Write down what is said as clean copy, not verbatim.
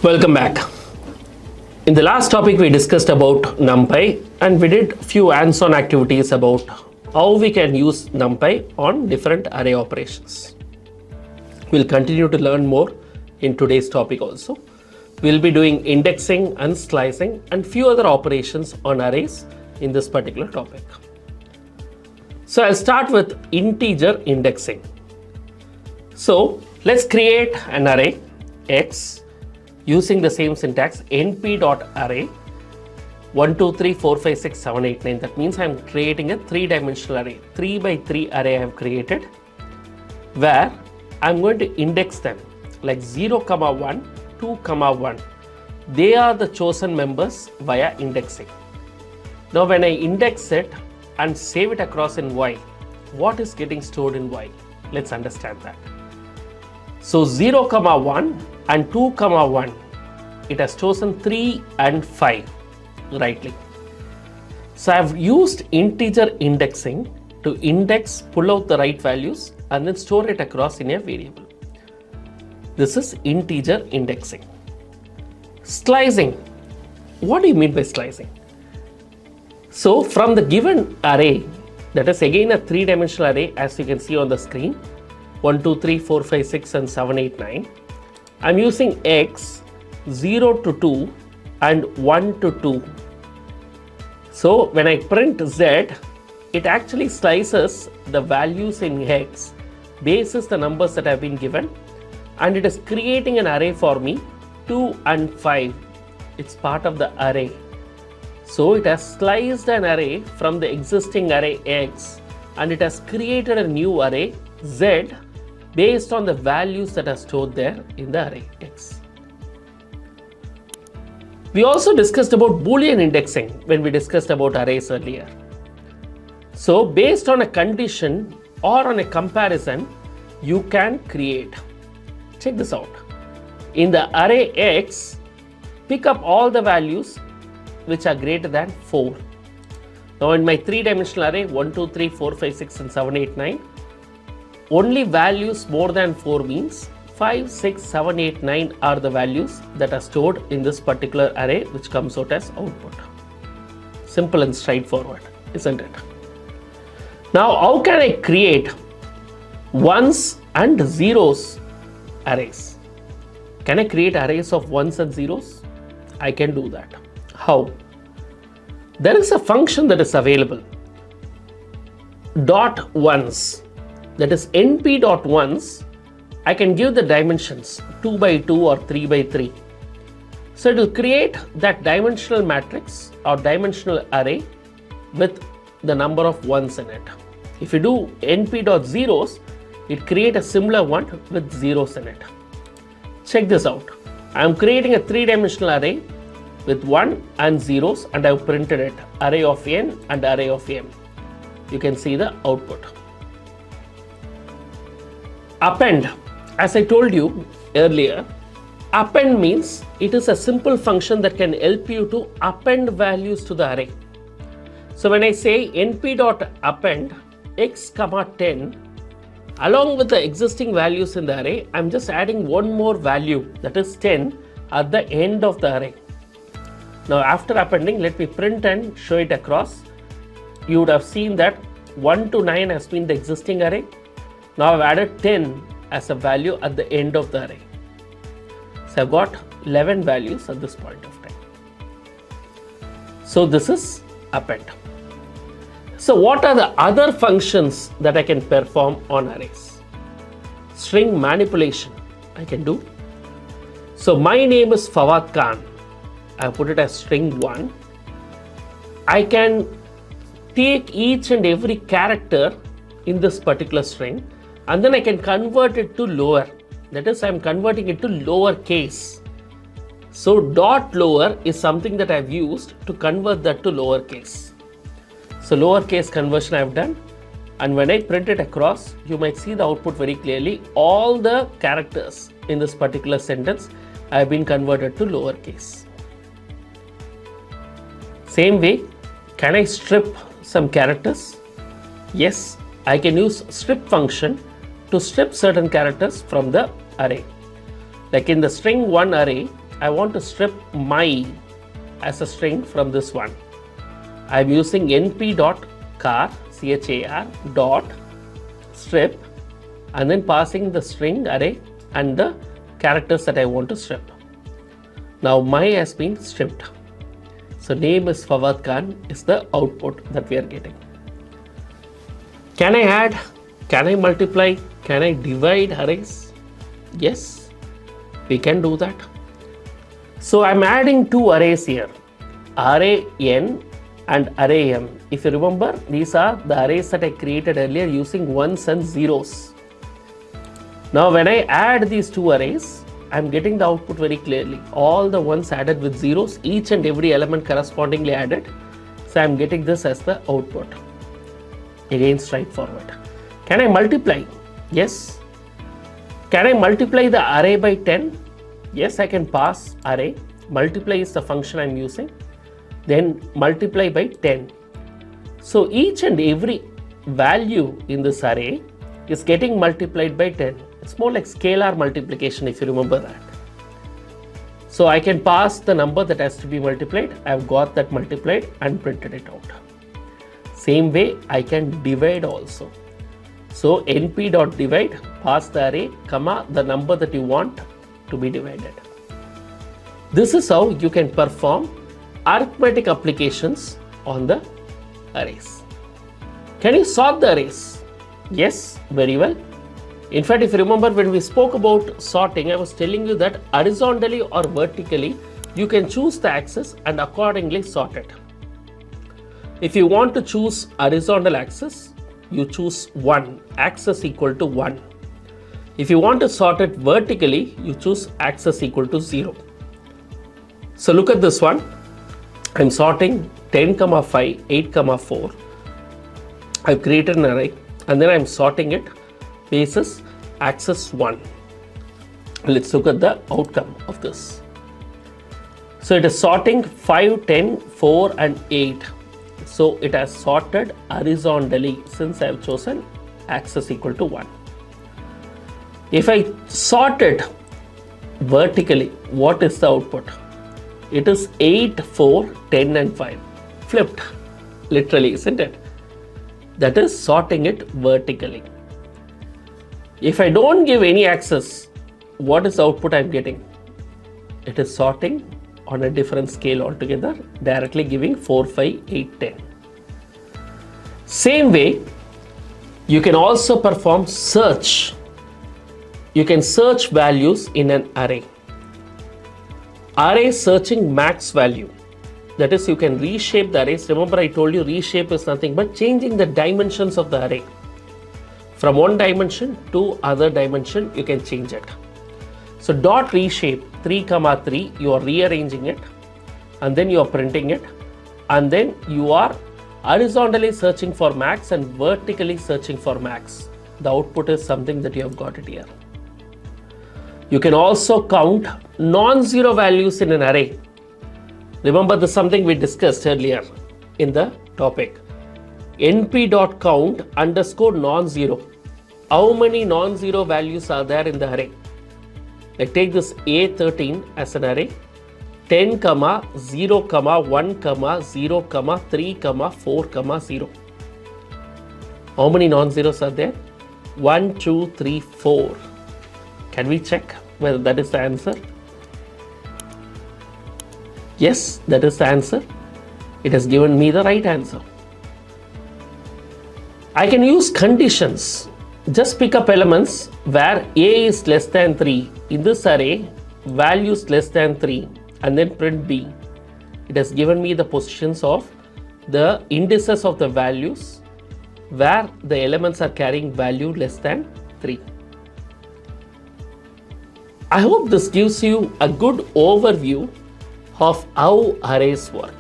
Welcome back. In the last topic we discussed about Numpy and we did few hands-on activities about how we can use Numpy on different array operations. We'll continue to learn more in today's topic also. We'll be doing indexing and slicing and few other operations on arrays in this particular topic. So I'll start with integer indexing. So let's create an array X using the same syntax np.array 1 2 3 4 5 6 7 8 9. That means I'm creating a three-dimensional array, 3 by 3 array I have created, where I'm going to index them like 0, 1, 2, 1. They are the chosen members via indexing. Now when I index it and save it across in Y, what is getting stored in Y? Let's understand that. So 0, 1 and 2, 1, it has chosen 3 and 5 rightly. So I've used integer indexing to index, pull out the right values and then store it across in a variable. This is integer indexing. Slicing. What do you mean by slicing? So from the given array, that is again a three-dimensional array as you can see on the screen, 1 2 3 4 5 6 and 7 8 9. I'm using X 0 to 2 and 1 to 2. So when I print Z, it actually slices the values in X basis the numbers that have been given, and it is creating an array for me 2 and 5. It's part of the array. So it has sliced an array from the existing array X and it has created a new array Z based on the values that are stored there in the array X. We also discussed about Boolean indexing when we discussed about arrays earlier. So based on a condition or on a comparison, you can create. Check this out. In the array X, pick up all the values which are greater than 4. Now in my three-dimensional array 1 2 3 4 5 6 and 7 8 9, only values more than 4 means 5, 6, 7, 8, 9 are the values that are stored in this particular array which comes out as output. Simple and straightforward, isn't it? Now how can I create ones and zeros arrays? Can I create arrays of ones and zeros? I can do that. How? There is a function that is available, dot ones. That is np.ones, I can give the dimensions 2 by 2 or 3 by 3. So it will create that dimensional matrix or dimensional array with the number of ones in it. If you do np.zeros, it creates a similar one with zeros in it. Check this out. I am creating a three-dimensional array with 1 and zeros and I have printed it, array of n and array of m. You can see the output. Upend, as I told you earlier, append means it is a simple function that can help you to append values to the array. So when I say np.append x, 10, along with the existing values in the array, I'm just adding one more value, that is 10, at the end of the array. Now after appending, let me print and show it across. You would have seen that 1 to 9 has been the existing array. Now I've added 10 as a value at the end of the array. So I've got 11 values at this point of time. So this is append. So what are the other functions that I can perform on arrays? String manipulation I can do. So my name is Fawad Khan. I put it as string 1. I can take each and every character in this particular string and then I can convert it to lower. That is, I'm converting it to lower case. So dot lower is something that I've used to convert that to lower case. So lower case conversion I've done, and when I print it across, you might see the output very clearly. All the characters in this particular sentence have been converted to lower case. Same way, can I strip some characters? Yes, I can use strip function to strip certain characters from the array. Like in the string 1 array, I want to strip my as a string from this one. I am using np.char, char dot strip, and then passing the string array and the characters that I want to strip. Now my has been stripped. So name is Fawad Khan is the output that we are getting. Can I add? Can I multiply? Can I divide arrays? Yes, we can do that. So I'm adding two arrays here, array n and array m. If you remember, these are the arrays that I created earlier using ones and zeros. Now when I add these two arrays, I'm getting the output very clearly. All the ones added with zeros, each and every element correspondingly added. So I'm getting this as the output. Again, straightforward. Can I multiply? Yes. Can I multiply the array by 10? Yes, I can pass array. Multiply is the function I'm using. Then multiply by 10. So each and every value in this array is getting multiplied by 10. It's more like scalar multiplication, if you remember that. So I can pass the number that has to be multiplied. I've got that multiplied and printed it out. Same way I can divide also. So np.divide, pass the array, comma, the number that you want to be divided. This is how you can perform arithmetic applications on the arrays. Can you sort the arrays? Yes, very well. In fact, if you remember when we spoke about sorting, I was telling you that horizontally or vertically, you can choose the axis and accordingly sort it. If you want to choose horizontal axis, you choose 1, axis equal to 1. If you want to sort it vertically, you choose axis equal to 0. So look at this one. I'm sorting 10, 5, 8, 4. I've created an array and then I'm sorting it basis axis 1. Let's look at the outcome of this. So it is sorting 5, 10, 4 and 8. So it has sorted horizontally since I have chosen axis equal to 1. If I sort it vertically, what is the output? It is 8, 4, 10 and 5. Flipped, literally, isn't it? That is sorting it vertically. If I don't give any axis, what is the output I'm getting? It is sorting on a different scale altogether, directly giving 4, 5, 8, 10. Same way, you can also perform search. You can search values in an array. Array searching max value. That is, you can reshape the arrays. Remember, I told you reshape is nothing but changing the dimensions of the array. From one dimension to other dimension, you can change it. So dot reshape 3, 3, you are rearranging it and then you are printing it, and then you are horizontally searching for max and vertically searching for max. The output is something that you have got it here. You can also count non-zero values in an array. Remember, this is something we discussed earlier in the topic. np.count underscore non-zero. How many non-zero values are there in the array? Like take this A13 as an array. 10, 0, 1, 0, 3, 4, 0. How many non-zeros are there? 1, 2, 3, 4. Can we check whether that is the answer? Yes, that is the answer. It has given me the right answer. I can use conditions. Just pick up elements where A is less than 3. In this array, values less than 3 and then print B. It has given me the positions of the indices of the values where the elements are carrying value less than 3. I hope this gives you a good overview of how arrays work.